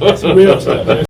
That's real stuff, man.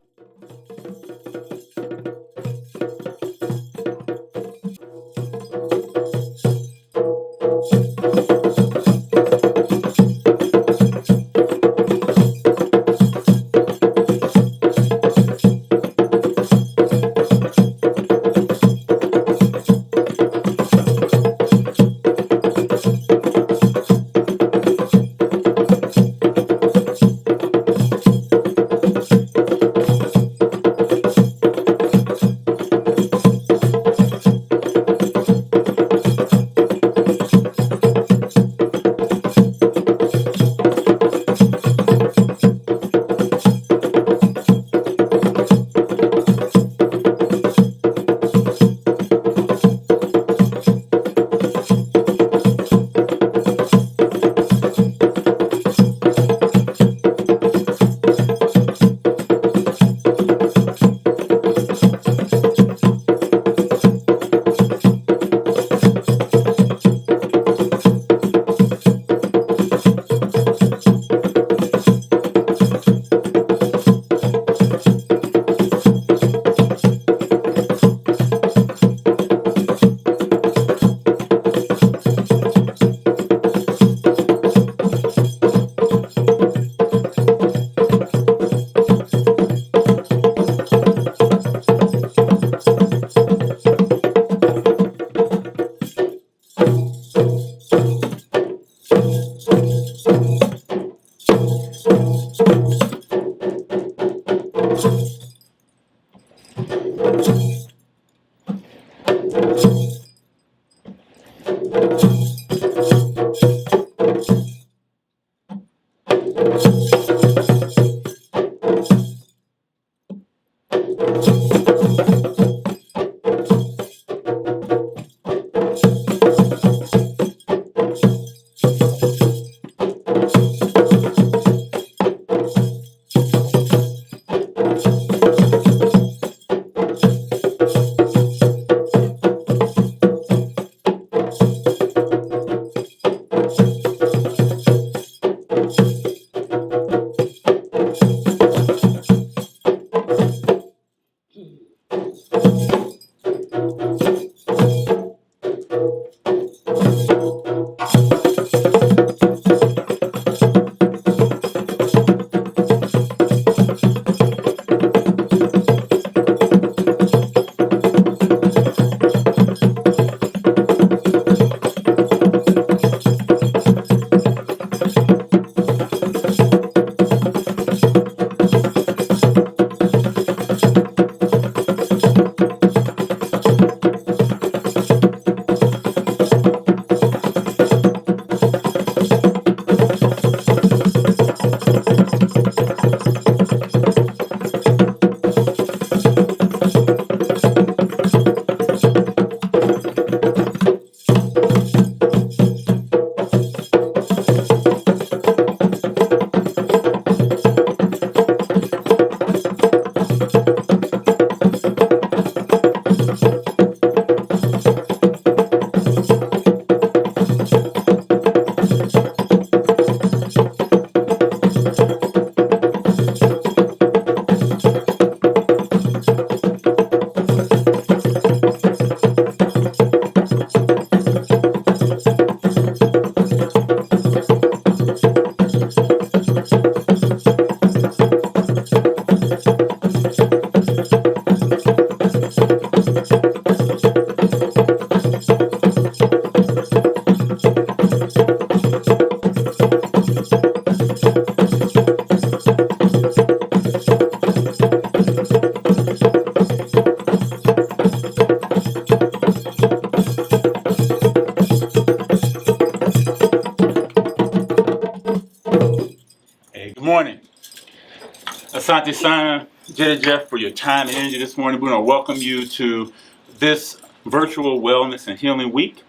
Asante Sana, Jedi Jeff, for your time and energy this morning. We want to welcome you to this virtual Wellness and Healing Week.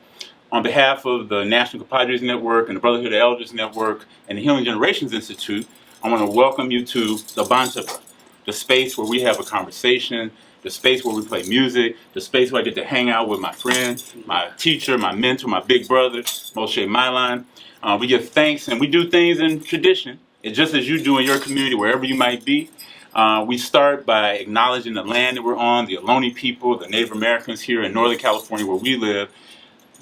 On behalf of the National Compadres Network and the Brotherhood of Elders Network and the Healing Generations Institute, I want to welcome you to the Bantaba, the space where we have a conversation, the space where we play music, the space where I get to hang out with my friend, my teacher, my mentor, my big brother, Mosheh Milon. We give thanks and we do things in tradition. It's just as you do in your community, wherever you might be. We start by acknowledging the land that we're on, the Ohlone people, the Native Americans here in Northern California where we live.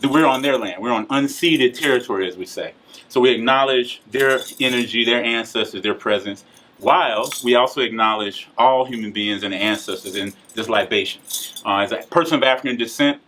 We're on their land. We're on unceded territory, as we say. So we acknowledge their energy, their ancestors, their presence, while we also acknowledge all human beings and ancestors in this libation. As a person of African descent,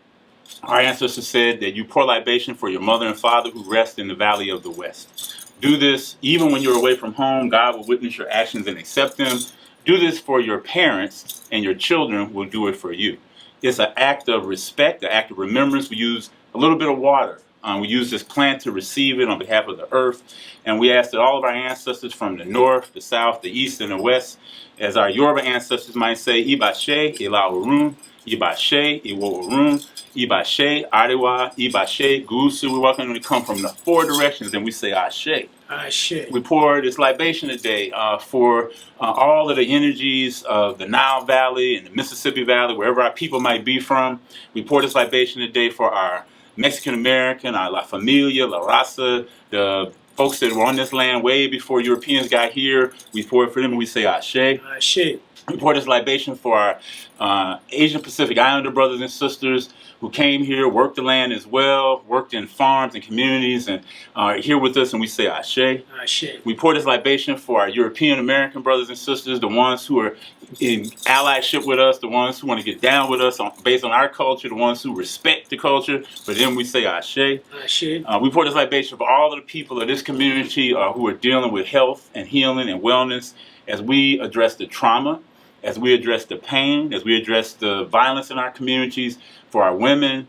our ancestors said that you pour libation for your mother and father who rest in the valley of the west. Do this even when you're away from home. God will witness your actions and accept them. Do this for your parents, and your children will do it for you. It's an act of respect, an act of remembrance. We use a little bit of water. We use this plant to receive it on behalf of the earth. And we ask that all of our ancestors from the north, the south, the east, and the west, as our Yoruba ancestors might say, Ibashe, Ilawarun, Ibashe, Iwowarun, Ibashe, Arewa, Ibashe, Gusu. We welcome them to come from the four directions, and we say Ashe. Ashe. We pour this libation today for all of the energies of the Nile Valley and the Mississippi Valley, wherever our people might be from. We pour this libation today for our Mexican American, our La Familia, La Raza, the folks that were on this land way before Europeans got here. We pour it for them and we say Ashe. Ashe. We pour this libation for our Asian Pacific Islander brothers and sisters who came here, worked the land as well, worked in farms and communities, and are here with us, and we say Ashe. Ashe. We pour this libation for our European American brothers and sisters, the ones who are in allyship with us, the ones who want to get down with us based on our culture, the ones who respect the culture. For them, we say Ashe. Ashe. We pour this libation for all of the people of this community who are dealing with health and healing and wellness as we address the trauma, as we address the pain, as we address the violence in our communities, for our women,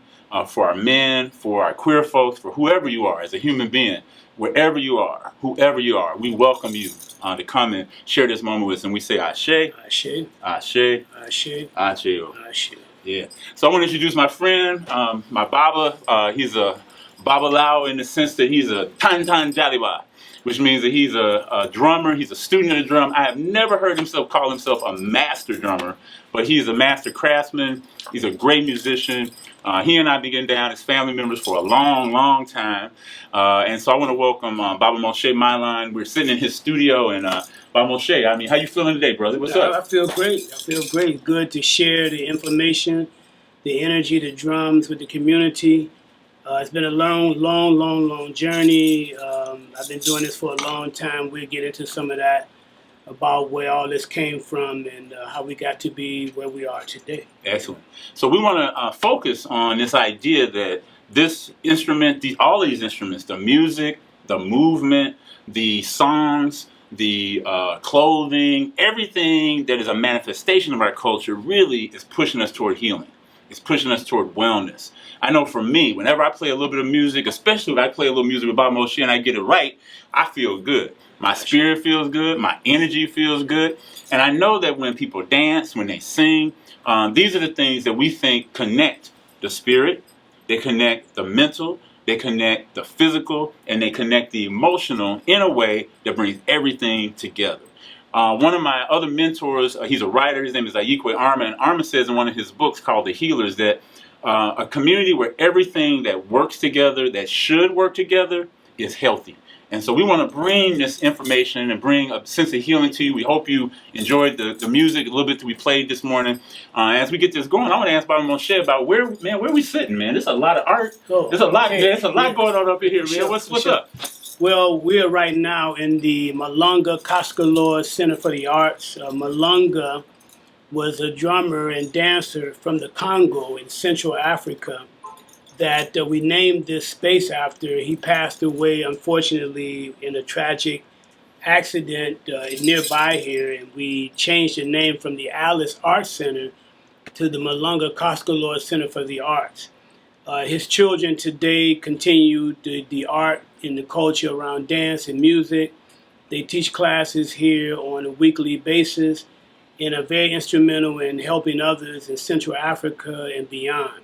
for our men, for our queer folks, for whoever you are as a human being, wherever you are, whoever you are, we welcome you to come and share this moment with us. And we say Ashe, Ashe. Ashe, Ashe. Ashe. Ashe. Yeah. So I want to introduce my friend, my Baba. He's a Babalao in the sense that he's a Tantan Jaliba, which means that he's a drummer. He's a student of the drum. I have never heard himself call himself a master drummer, but he's a master craftsman. He's a great musician. He and I have been getting down as family members for a long, long time. And so I want to welcome Baba Mosheh Milon. We're sitting in his studio, and Baba Mosheh, I mean, how you feeling today, brother? What's up? I feel great. I feel great. Good to share the information, the energy, the drums with the community. It's been a long journey. I've been doing this for a long time. We'll get into some of that about where all this came from and how we got to be where we are today. Excellent. So we want to focus on this idea that this instrument, all of these instruments, the music, the movement, the songs, the clothing, everything that is a manifestation of our culture really is pushing us toward healing. It's pushing us toward wellness. I know for me, whenever I play a little bit of music, especially if I play a little music with Baba Mosheh and I get it right, I feel good. My spirit feels good. My energy feels good. And I know that when people dance, when they sing, these are the things that we think connect the spirit, they connect the mental, they connect the physical, and they connect the emotional in a way that brings everything together. One of my other mentors, he's a writer, his name is Ayikwe Arma, and Arma says in one of his books called The Healers that a community where everything that works together, that should work together, is healthy. And so we want to bring this information and bring a sense of healing to you. We hope you enjoyed the music a little bit that we played this morning. As we get this going, I want to ask Baba Mosheh about where we sitting, man. There's a lot of art. There's a lot, man. There's a lot going on up in here, man. Sure, What's up? Well, we're right now in the Malonga Center for the Arts. Malonga was a drummer and dancer from the Congo in Central Africa that we named this space after. He passed away, unfortunately, in a tragic accident nearby here, and we changed the name from the Alice Arts Center to the Malonga Center for the Arts. His children today continue the art and the culture around dance and music. They teach classes here on a weekly basis and are very instrumental in helping others in Central Africa and beyond.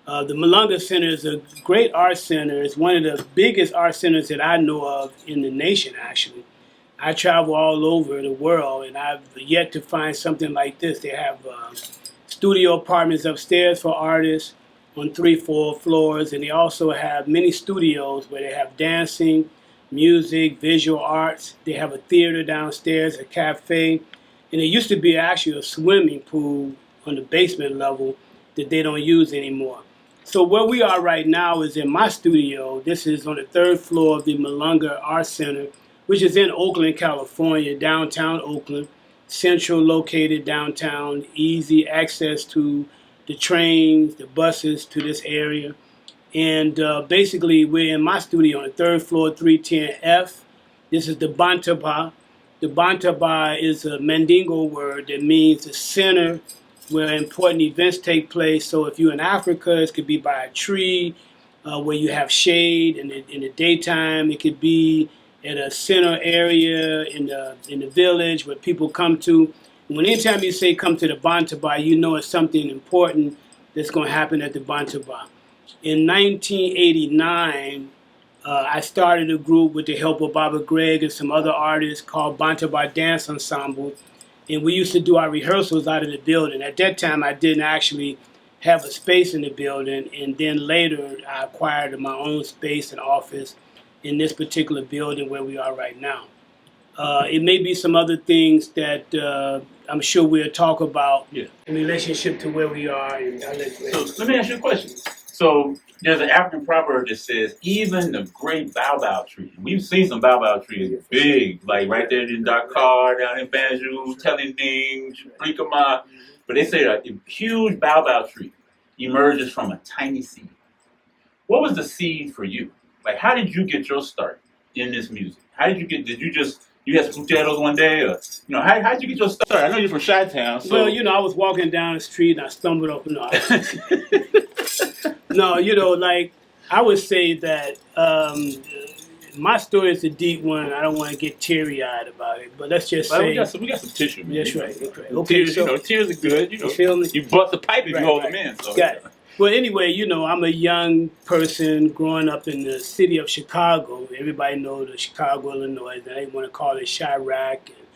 The Malonga Center is a great art center. It's one of the biggest art centers that I know of in the nation, actually. I travel all over the world, and I've yet to find something like this. They have studio apartments upstairs for artists on 3-4 floors, and they also have many studios where they have dancing, music, visual arts. They have a theater downstairs, a cafe, And it used to be actually a swimming pool on the basement level that they don't use anymore. So where we are right now is in my studio. This is on the third floor of the Malonga Art Center, which is in Oakland, California, downtown Oakland, central located downtown, easy access to the trains, the buses to this area. And basically, we're in my studio on the third floor, 310F. This is the Bantaba. The Bantaba is a Mandingo word that means the center where important events take place. So if you're in Africa, it could be by a tree where you have shade in the daytime. It could be at a center area in the village where people come to. When anytime you say come to the Bantaba, you know it's something important that's going to happen at the Bantaba. In 1989, I started a group with the help of Baba Gregg and some other artists called Bantaba Dance Ensemble. And we used to do our rehearsals out of the building. At that time, I didn't actually have a space in the building. And then later, I acquired my own space and office in this particular building where we are right now. It may be some other things that I'm sure we'll talk about in relationship to where we are. And so let me ask you a question. So there's an African proverb that says, even the great baobab tree. We've seen some baobab trees big, like right there in Dakar, down in Banjul, Telending, Brikama. But they say a huge baobab tree emerges from a tiny seed. What was the seed for you? Like, how did you get your start in this music? How did you had some puteros one day? Or, how did you get your start? I know you're from Chi-Town. So. Well, I was walking down the street and I stumbled up. No, like I would say that my story is a deep one. I don't want to get teary-eyed about it, but let's just say we got some tissue. Man. That's right. Okay, tears are good. You feel me? You bust the pipe if you hold them in. So. Got it. Well, anyway, I'm a young person growing up in the city of Chicago. Everybody knows the Chicago, Illinois. They want to call it Chirac and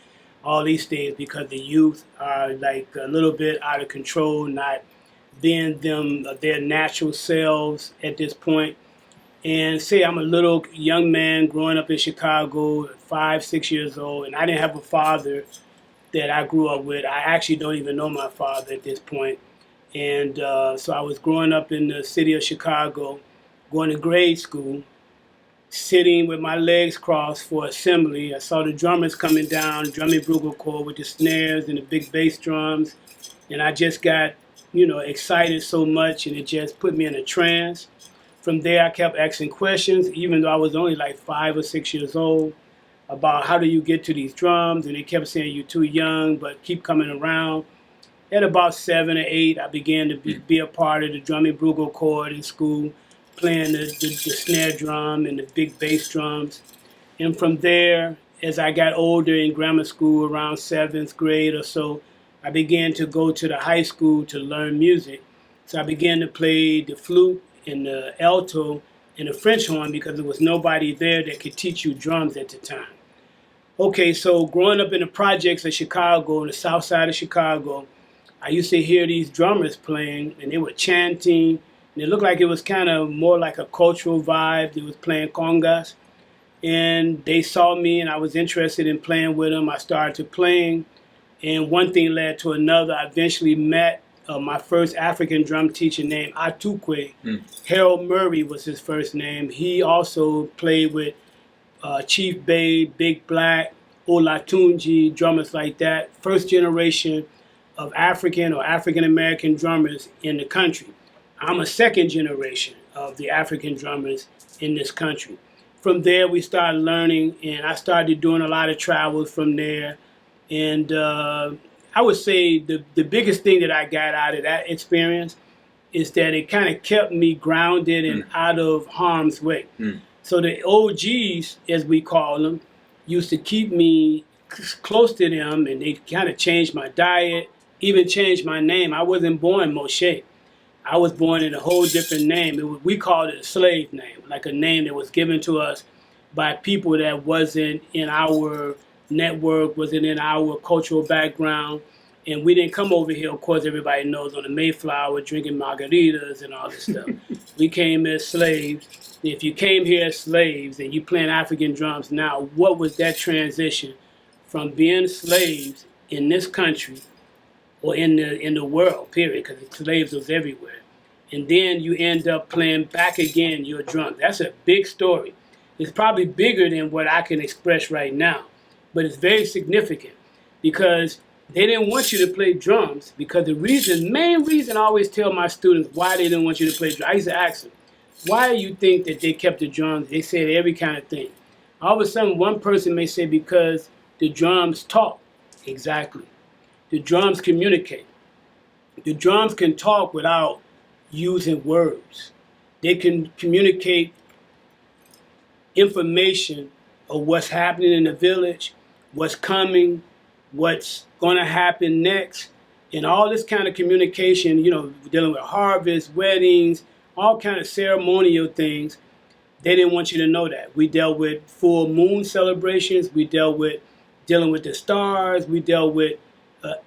all these things because the youth are like a little bit out of control, not being their natural selves at this point. And say I'm a little young man growing up in Chicago, 5, 6 years old, and I didn't have a father that I grew up with. I actually don't even know my father at this point. And so I was growing up in the city of Chicago, going to grade school, sitting with my legs crossed for assembly. I saw the drummers coming down, drumming Bruegel chord with the snares and the big bass drums. And I just got, excited so much, and it just put me in a trance. From there, I kept asking questions, even though I was only like 5 or 6 years old, about how do you get to these drums? And they kept saying, you're too young, but keep coming around. At about 7 or 8, I began to be a part of the drumming Bruegel chord in school, playing the snare drum and the big bass drums. And from there, as I got older in grammar school, around 7th grade or so, I began to go to the high school to learn music. So I began to play the flute and the alto and the French horn because there was nobody there that could teach you drums at the time. Okay, so growing up in the projects of Chicago, the south side of Chicago, I used to hear these drummers playing, and they were chanting, and it looked like it was kind of more like a cultural vibe. They was playing congas, and they saw me, and I was interested in playing with them. I started to playing, and one thing led to another. I eventually met my first African drum teacher named Atukwe. Harold Murray was his first name. He also played with Chief Bay, Big Black, Olatunji, drummers like that. First generation of African or African-American drummers in the country. I'm a second generation of the African drummers in this country. From there, we started learning, and I started doing a lot of travels from there. And I would say the biggest thing that I got out of that experience is that it kind of kept me grounded and out of harm's way. So the OGs, as we call them, used to keep me close to them, and they kind of changed my diet, even changed my name. I wasn't born Mosheh. I was born in a whole different name. We called it a slave name, like a name that was given to us by people that wasn't in our network, wasn't in our cultural background. And we didn't come over here, of course, everybody knows, on the Mayflower, drinking margaritas and all this stuff. We came as slaves. If you came here as slaves and you playing African drums now, what was that transition from being slaves in this country or in the world, period, because slaves was everywhere. And then you end up playing back again, you're drunk. That's a big story. It's probably bigger than what I can express right now, but it's very significant because they didn't want you to play drums because main reason I always tell my students why they didn't want you to play drums. I used to ask them, why do you think that they kept the drums? They said every kind of thing. All of a sudden, one person may say because the drums talk. Exactly. The drums communicate. The drums can talk without using words. They can communicate information of what's happening in the village, what's coming, what's going to happen next, and all this kind of communication, dealing with harvest, weddings, all kind of ceremonial things. They didn't want you to know that. We dealt with full moon celebrations. We dealt with dealing with the stars. We dealt with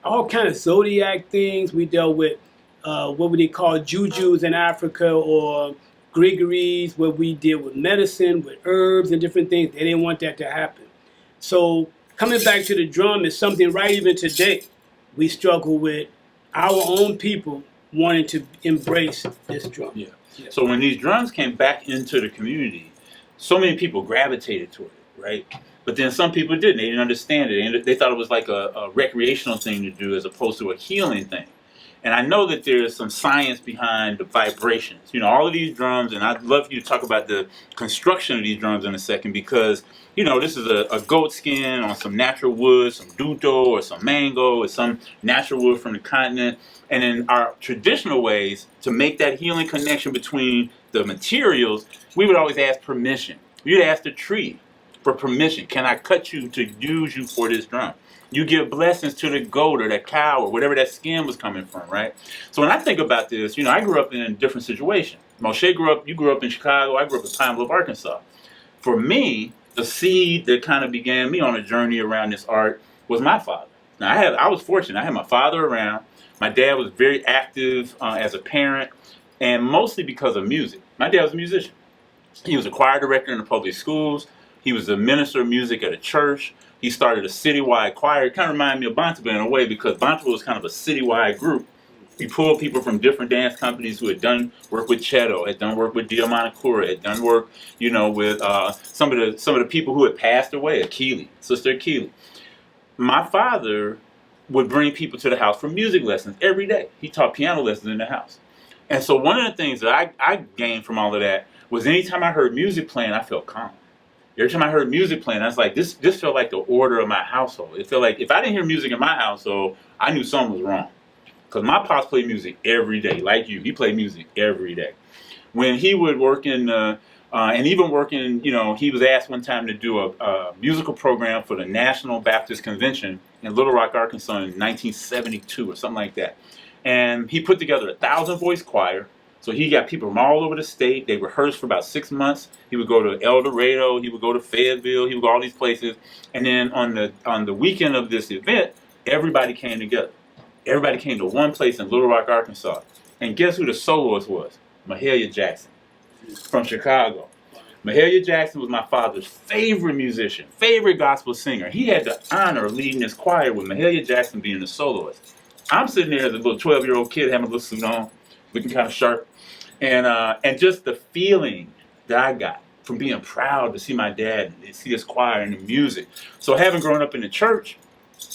all kind of zodiac things. We dealt with what would they call jujus in Africa or Gregories, where we deal with medicine, with herbs and different things. They didn't want that to happen. So coming back to the drum is something right even today we struggle with our own people wanting to embrace this drum. Yeah. So when these drums came back into the community, so many people gravitated toward it, right? But then some people didn't. They didn't understand it. They thought it was like a recreational thing to do as opposed to a healing thing. And I know that there's some science behind the vibrations. All of these drums, and I'd love for you to talk about the construction of these drums in a second because, this is a goat skin on some natural wood, some duto or some mango or some natural wood from the continent. And in our traditional ways, to make that healing connection between the materials, we would always ask permission. You'd ask the tree for permission. Can I cut you to use you for this drum? You give blessings to the goat or that cow or whatever that skin was coming from, right? So when I think about this, I grew up in a different situation. Mosheh you grew up in Chicago, I grew up in Pine Bluff, Arkansas. For me, the seed that kind of began me on a journey around this art was my father. Now, I was fortunate. I had my father around. My dad was very active as a parent, and mostly because of music. My dad was a musician. He was a choir director in the public schools. He was a minister of music at a church. He started a citywide choir. It kind of reminded me of Bonta in a way because Bonta was kind of a citywide group. He pulled people from different dance companies who had done work with Cheto, had done work with Malonga Cura, had done work, with some of the people who had passed away, Sister Akili. My father would bring people to the house for music lessons every day. He taught piano lessons in the house. And so one of the things that I gained from all of that was anytime I heard music playing, I felt calm. Every time I heard music playing, I was like, this felt like the order of my household. It felt like if I didn't hear music in my household, I knew something was wrong. Because my pops played music every day, like you. He played music every day. When he would work in, and even working, he was asked one time to do a musical program for the National Baptist Convention in Little Rock, Arkansas in 1972 or something like that. And he put together a 1,000-voice choir. So he got people from all over the state. They rehearsed for about 6 months. He would go to El Dorado. He would go to Fayetteville. He would go all these places. And then on the weekend of this event, everybody came together. Everybody came to one place in Little Rock, Arkansas. And guess who the soloist was? Mahalia Jackson from Chicago. Mahalia Jackson was my father's favorite musician, favorite gospel singer. He had the honor of leading his choir with Mahalia Jackson being the soloist. I'm sitting there as a little 12-year-old kid having a little suit on, looking kind of sharp. And just the feeling that I got from being proud to see my dad and see his choir and the music. So having grown up in the church,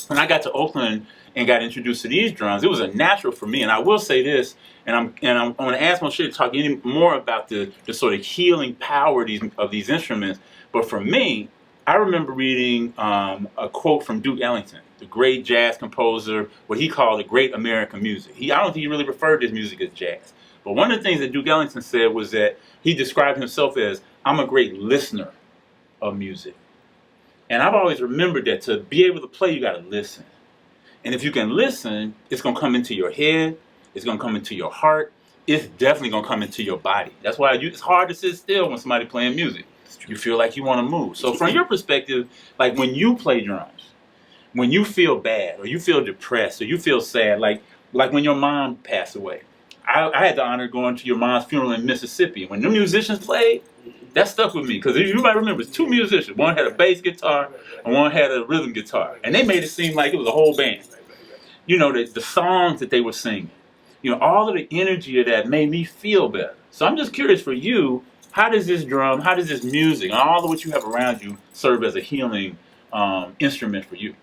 when I got to Oakland and got introduced to these drums, it was a natural for me. And I will say this, and I'm going to ask Mosheh to talk any more about the sort of healing power of these instruments. But for me, I remember reading a quote from Duke Ellington, the great jazz composer, what he called the great American music. I don't think he really referred to his music as jazz. But one of the things that Duke Ellington said was that he described himself as, I'm a great listener of music. And I've always remembered that to be able to play, you got to listen. And if you can listen, it's going to come into your head. It's going to come into your heart. It's definitely going to come into your body. That's why it's hard to sit still when somebody's playing music. You feel like you want to move. So from your perspective, like when you play drums, when you feel bad or you feel depressed or you feel sad, like when your mom passed away, I had the honor of going to your mom's funeral in Mississippi. When the musicians played, That stuck with me because you might remember, it's two musicians. One had a bass guitar and one had a rhythm guitar, and they made it seem like it was a whole band. You know, the songs that they were singing, you know, all of the energy of that made me feel better. So I'm just curious for you, how does this drum, how does this music, and all of what you have around you serve as a healing instrument for you?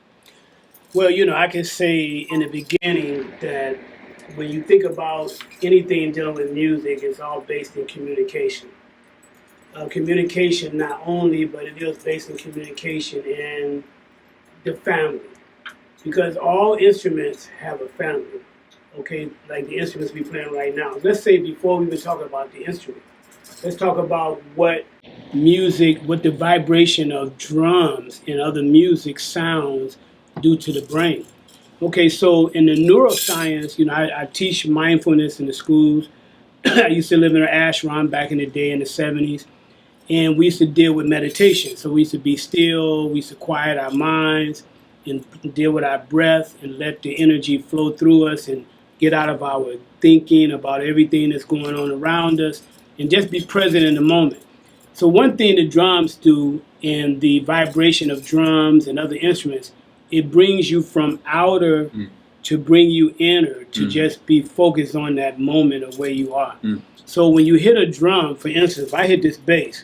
Well, I can say in the beginning that when you think about anything dealing with music, it's all based in communication. Communication not only, but it is based in communication in the family. Because all instruments have a family, okay? Like the instruments we're playing right now. Let's say before we even talk about the instrument, let's talk about what the vibration of drums and other music sounds do to the brain. Okay, so in the neuroscience, I teach mindfulness in the schools. I used to live in an ashram back in the day in the 70s, and we used to deal with meditation. So we used to be still, we used to quiet our minds and deal with our breath and let the energy flow through us and get out of our thinking about everything that's going on around us and just be present in the moment. So one thing the drums do and the vibration of drums and other instruments, it brings you from outer to bring you inner to just be focused on that moment of where you are. So when you hit a drum, for instance, if I hit this bass,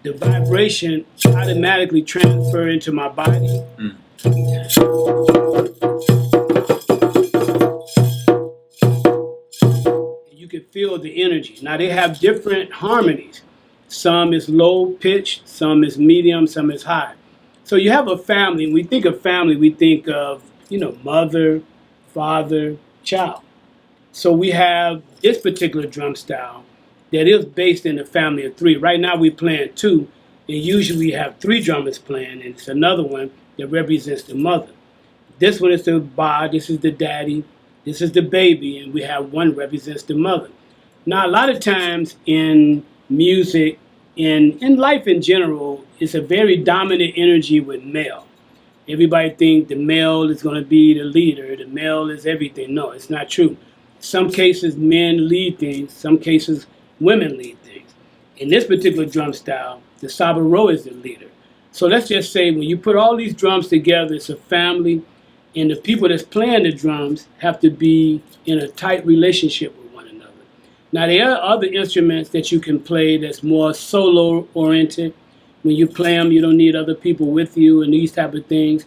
the vibration automatically transfer into my body. You can feel the energy. Now they have different harmonies. Some is low pitch, some is medium, some is high. So you have a family. When we think of family, we think of, mother, father, child. So we have this particular drum style that is based in a family of three. Right now we're playing two, and usually we have three drummers playing, and it's another one that represents the mother. This one is the ba, this is the daddy, this is the baby, and we have one represents the mother. Now a lot of times in music, in life in general, it's a very dominant energy with male. Everybody think the male is going to be the leader, the male is everything. No, it's not true. Some cases men lead things, some cases women lead things. In this particular drum style, the saburo is the leader. So let's just say when you put all these drums together, it's a family, and the people that's playing the drums have to be in a tight relationship with one another. Now there are other instruments that you can play that's more solo oriented. When you play them, you don't need other people with you and these type of things.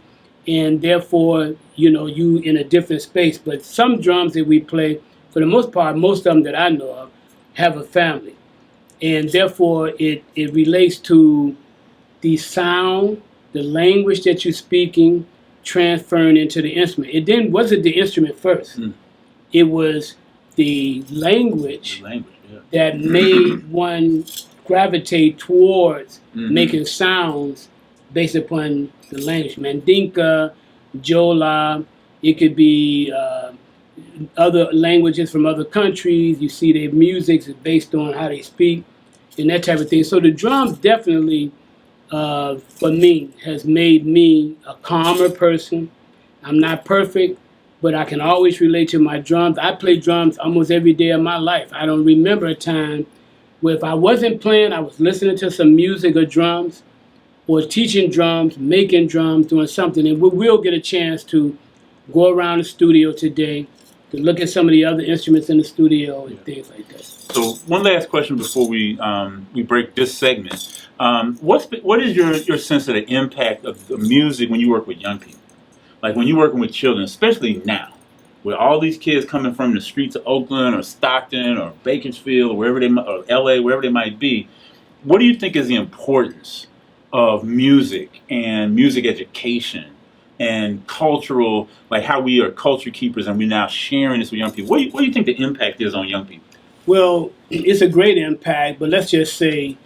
And therefore, you in a different space. But some drums that we play, for the most part, most of them that I know of, have a family. And therefore, it relates to the sound, the language that you're speaking, transferring into the instrument. It then wasn't the instrument first. It was the language, that made one gravitate towards making sounds based upon the language. Mandinka, Jola, it could be other languages from other countries. You see their music is based on how they speak and that type of thing. So the drums definitely, for me, has made me a calmer person. I'm not perfect, but I can always relate to my drums. I play drums almost every day of my life. I don't remember a time where if I wasn't playing, I was listening to some music or drums, or teaching drums, making drums, doing something. And we will get a chance to go around the studio today to look at some of the other instruments in the studio and things like that. So one last question before we break this segment. What is your sense of the impact of the music when you work with young people? Like when you're working with children, especially now, where all these kids coming from the streets of Oakland or Stockton or Bakersfield or or LA, wherever they might be, what do you think is the importance of music and music education and cultural, like how we are culture keepers and we're now sharing this with young people? What do you think the impact is on young people? Well, it's a great impact, but let's just say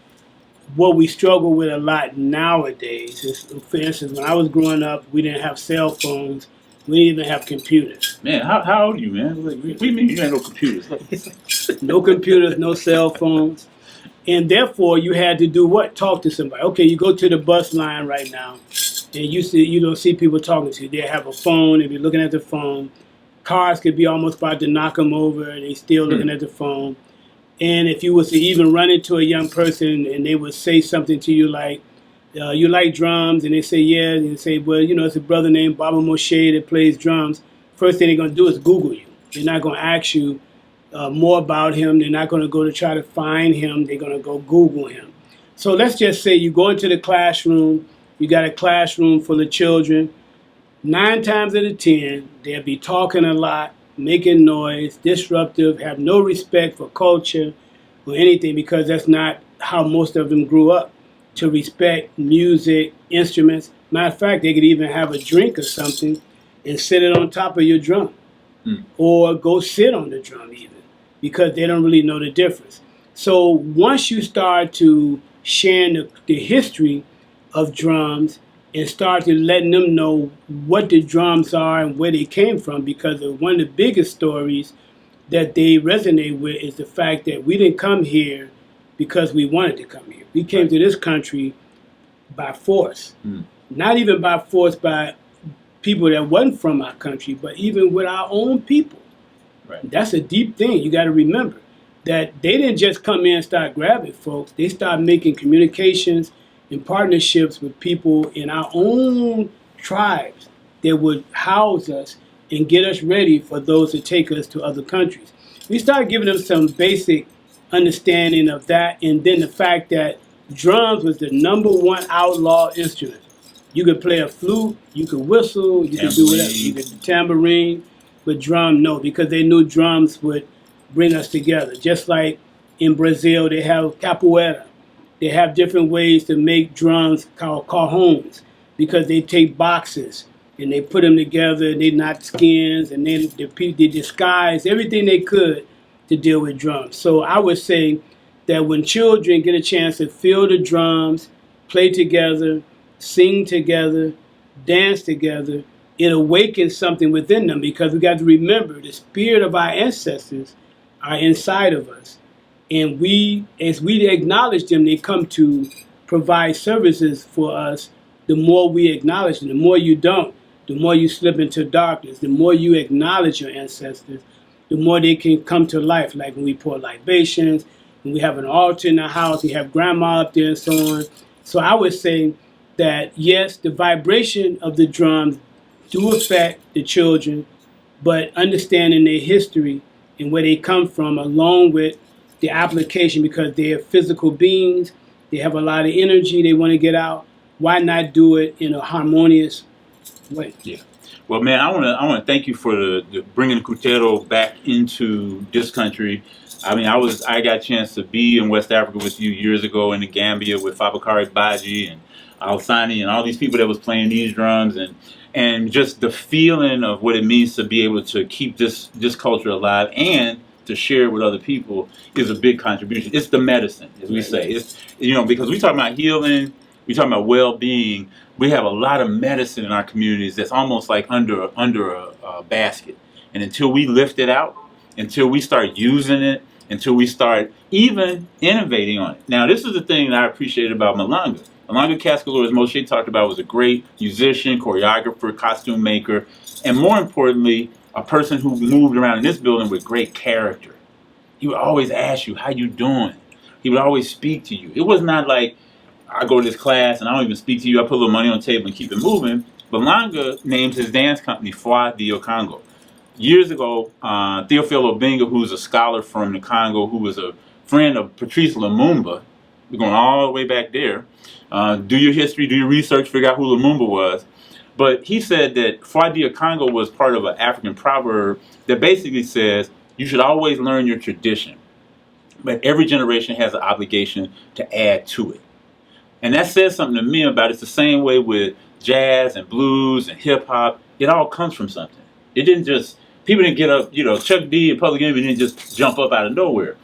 what we struggle with a lot nowadays is, for instance, when I was growing up, we didn't have cell phones. We didn't even have computers. Man, how old are you, man? What do you mean you ain't no computers? No computers, no cell phones. And therefore, you had to do what? Talk to somebody. Okay, you go to the bus line right now, and you don't see people talking to you. They have a phone, and you're looking at the phone. Cars could be almost about to knock them over, and they still looking at the phone. And if you was to even run into a young person and they would say something to you like, you like drums? And they say, yeah. And you say, well, it's a brother named Baba Mosheh that plays drums. First thing they're going to do is Google you. They're not going to ask you more about him. They're not going to go to try to find him. They're going to go Google him. So let's just say you go into the classroom. You got a classroom full of children. 9 times out of 10, they'll be talking a lot, making noise, disruptive, have no respect for culture or anything, because that's not how most of them grew up, to respect music, instruments. Matter of fact, they could even have a drink or something and sit it on top of your drum, or go sit on the drum even, because they don't really know the difference. So once you start to share the history of drums and start to letting them know what the drums are and where they came from, because one of the biggest stories that they resonate with is the fact that we didn't come here because we wanted to come here. We came to this country by force. Not even by force by people that wasn't from our country, but even with our own people. Right. That's a deep thing. You got to remember that they didn't just come in and start grabbing folks. They started making communications and partnerships with people in our own tribes that would house us and get us ready for those to take us to other countries. We started giving them some basic understanding of that, and then the fact that drums was the #1 outlaw instrument. You could play a flute, you could whistle, you could do whatever. You could tambourine, but drum, no, because they knew drums would bring us together. Just like in Brazil, they have capoeira. They have different ways to make drums called cajones, because they take boxes and they put them together and they knot skins and then they disguise everything they could to deal with drums. So I would say that when children get a chance to feel the drums, play together, sing together, dance together, it awakens something within them, because we got to remember the spirit of our ancestors are inside of us. And as we acknowledge them, they come to provide services for us. The more we acknowledge them, the more you don't, the more you slip into darkness. The more you acknowledge your ancestors, the more they can come to life. Like when we pour libations, when we have an altar in the house, we have grandma up there and so on. So I would say that yes, the vibration of the drums do affect the children, but understanding their history and where they come from, along with the application, because they're physical beings, they have a lot of energy they want to get out. Why not do it in a harmonious way? Yeah. Well, man, I want to thank you for the bringing Cutero back into this country. I mean, I got a chance to be in West Africa with you years ago in the Gambia with Fabakari Baji and Alsani and all these people that was playing these drums, and just the feeling of what it means to be able to keep this culture alive and to share it with other people is a big contribution. It's the medicine, as we say. It's, because we talk about healing, we talk about well-being. We have a lot of medicine in our communities that's almost like under a basket. And until we lift it out, until we start using it, until we start even innovating on it. Now, this is the thing that I appreciated about Malonga. Malonga Center, as Mosheh talked about, was a great musician, choreographer, costume maker, and more importantly, a person who moved around in this building with great character. He would always ask you, how you doing? He would always speak to you. It was not like, I go to this class and I don't even speak to you, I put a little money on the table and keep it moving. Malonga named his dance company Foi Dio Congo. Years ago, Theophilo Obenga, who's a scholar from the Congo, who was a friend of Patrice Lumumba, we're going all the way back there, do your history, do your research, figure out who Lumumba was. But he said that Foi Dio Congo was part of an African proverb that basically says you should always learn your tradition, but every generation has an obligation to add to it. And that says something to me about it's the same way with jazz and blues and hip hop. It all comes from something. It didn't just, people didn't get up, Chuck D and Public Enemy didn't just jump up out of nowhere.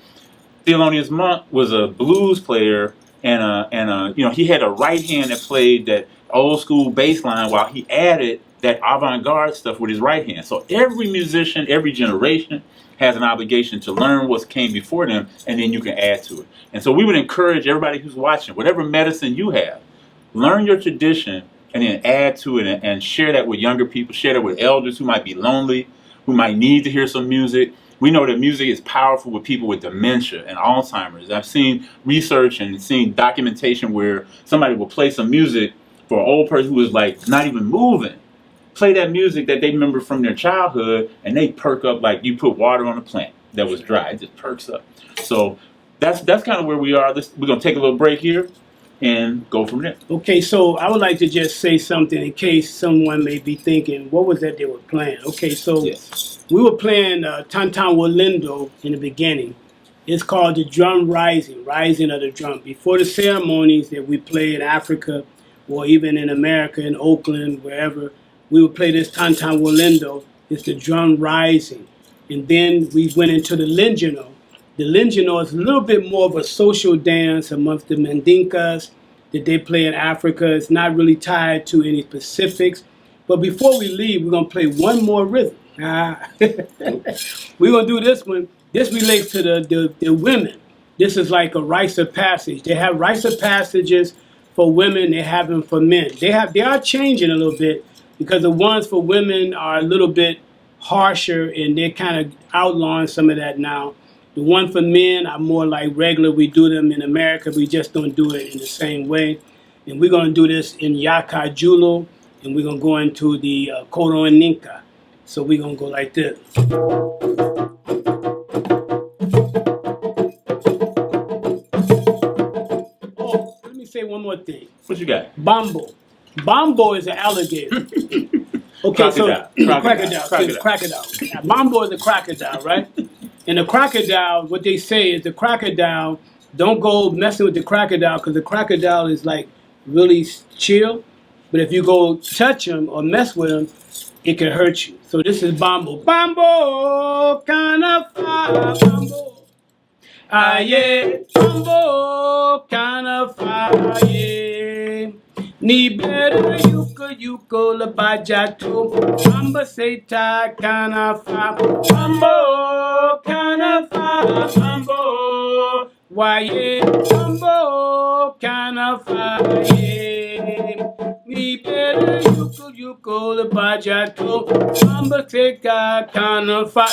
Thelonious Monk was a blues player and he had a right hand that played that old school bass line while he added that avant-garde stuff with his right hand. So every musician, every generation has an obligation to learn what came before them, and then you can add to it. And so we would encourage everybody who's watching, whatever medicine you have, learn your tradition and then add to it and share that with younger people, share that with elders who might be lonely, who might need to hear some music. We know that music is powerful with people with dementia and Alzheimer's. I've seen research and seen documentation where somebody will play some music for an old person who is like not even moving. Play that music that they remember from their childhood, and they perk up like you put water on a plant that was dry. It just perks up. So that's kind of where we are. We're gonna take a little break here and go from there. Okay, so I would like to just say something in case someone may be thinking, what was that they were playing? Okay, so Yes. we were playing Tantan Walindo in the beginning. It's called the drum rising of the drum. Before the ceremonies that we play in Africa or even in America, in Oakland, wherever, we would play this Tantan Walindo. It's the drum rising. And then we went into the Lingino. The Lingino is a little bit more of a social dance amongst the Mandinkas that they play in Africa. It's not really tied to any specifics. But before we leave, we're going to play one more rhythm. We're going to do this one. This relates to the women. This is like a rites of passage. They have rites of passages for women. They have them for men. They are changing a little bit because the ones for women are a little bit harsher and they're kind of outlawing some of that now. The one for men are more like regular. We do them in America. We just don't do it in the same way. And we're going to do this in Yaka Julo, and we're going to go into the Koro and Ninka. So we're going to go like this. Oh, let me say one more thing. What you got? Bombo. Bombo is an alligator. Okay, crocodile. Bombo is a crocodile, right? And the crocodile, what they say is the crocodile, don't go messing with the crocodile because the crocodile is like really chill. But if you go touch him or mess with him, it can hurt you. So this is Bombo. Bombo, kind fire, Bombo. Aye, Bombo, kind fire. Ni better yuko la bajato. Bamba say ta kana fa. Bambo kana fa. Bambo. Why Bambo kana fa. Ni better yuko la bajato. Bamba say ta kana fa.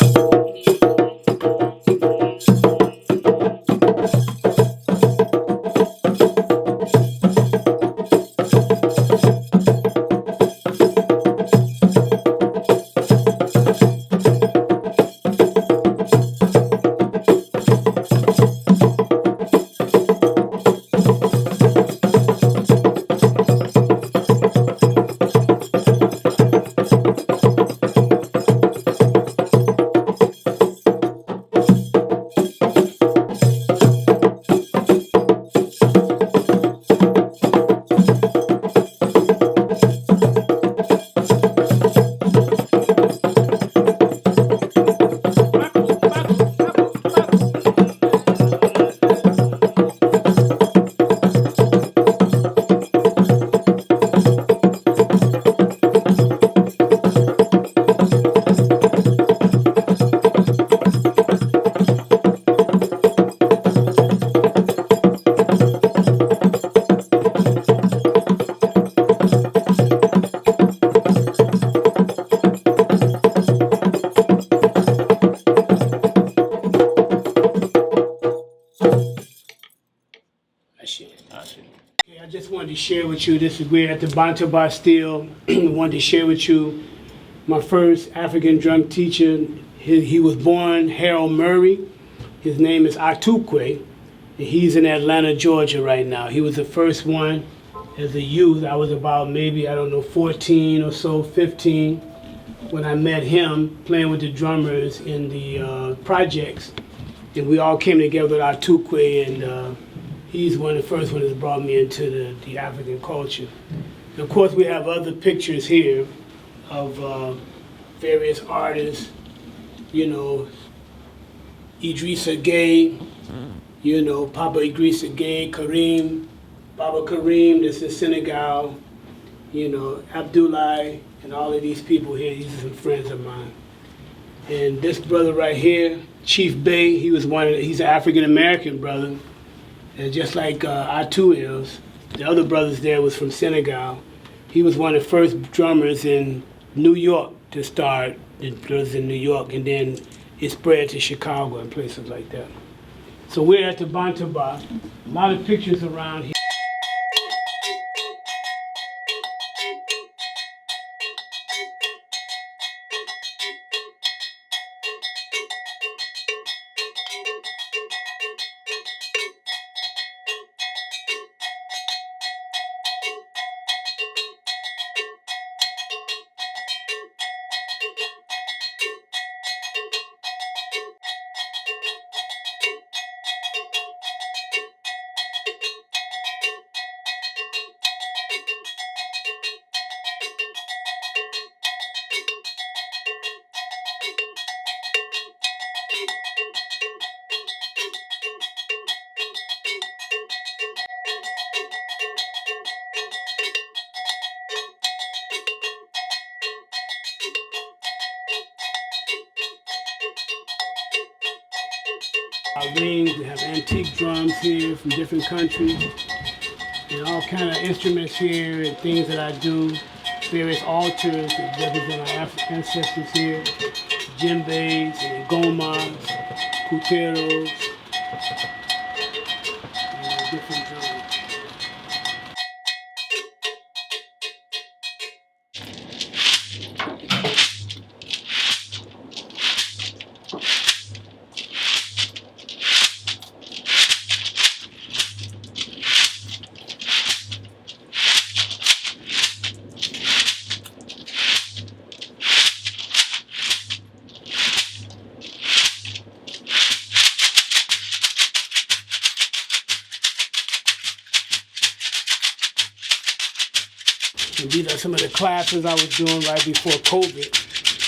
I just wanted to share with you, we're at the Bantu Bastille. I wanted to share with you my first African drum teacher. He was born Harold Murray. His name is Atukwe, and he's in Atlanta, Georgia right now. He was the first one as a youth. I was about maybe, 14 or so, 15, when I met him playing with the drummers in the projects. And we all came together with Atukwe, and he's one of the first ones that brought me into the African culture. And of course, we have other pictures here of various artists, Idrissa Gueye, Papa Idrissa Gueye, Baba Kareem, this is Senegal, Abdoulaye, and all of these people here, these are some friends of mine. And this brother right here, Chief Bey, he's an African-American brother. And just like Atu is, the other brothers there was from Senegal. He was one of the first drummers in New York to start the drummers in New York, and then it spread to Chicago and places like that. So we're at the Bantaba. A lot of pictures around here. Rings, we have antique drums here from different countries, and all kind of instruments here and things that I do. Various altars that represent our ancestors here, djembes and gomas, puteros, and different drums. And these are some of the classes I was doing right before COVID.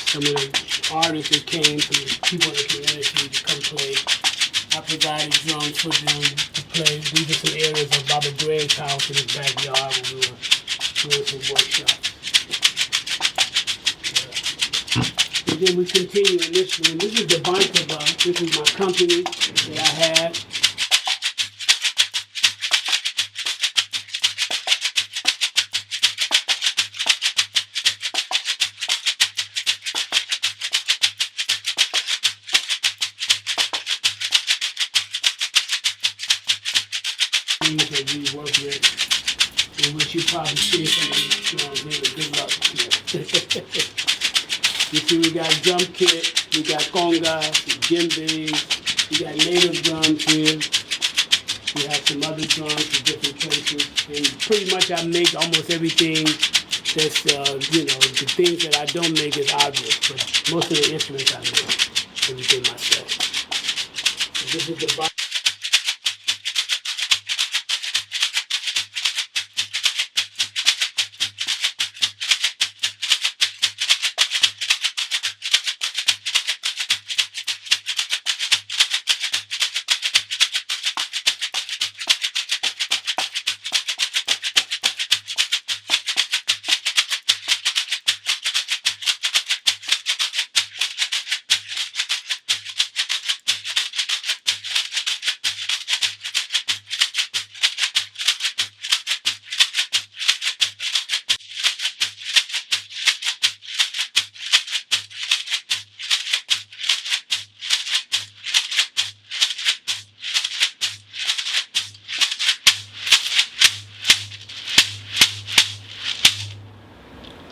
Some of the artists that came, some of the people in the community to come play. I provided drums for them to play. These are some areas of Baba Greg's house in his backyard when we were doing some workshops. And then we continue in this room. This is the Bantaba. This is my company that I had. That we work with, in which you probably see some of these drums here, but good luck. You see, we got drum kit, we got congas, djembes, we got native drums here. We have some other drums from different places, and pretty much I make almost everything that's, the things that I don't make is obvious, but most of the instruments I make, everything myself. So this is the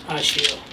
Asheville.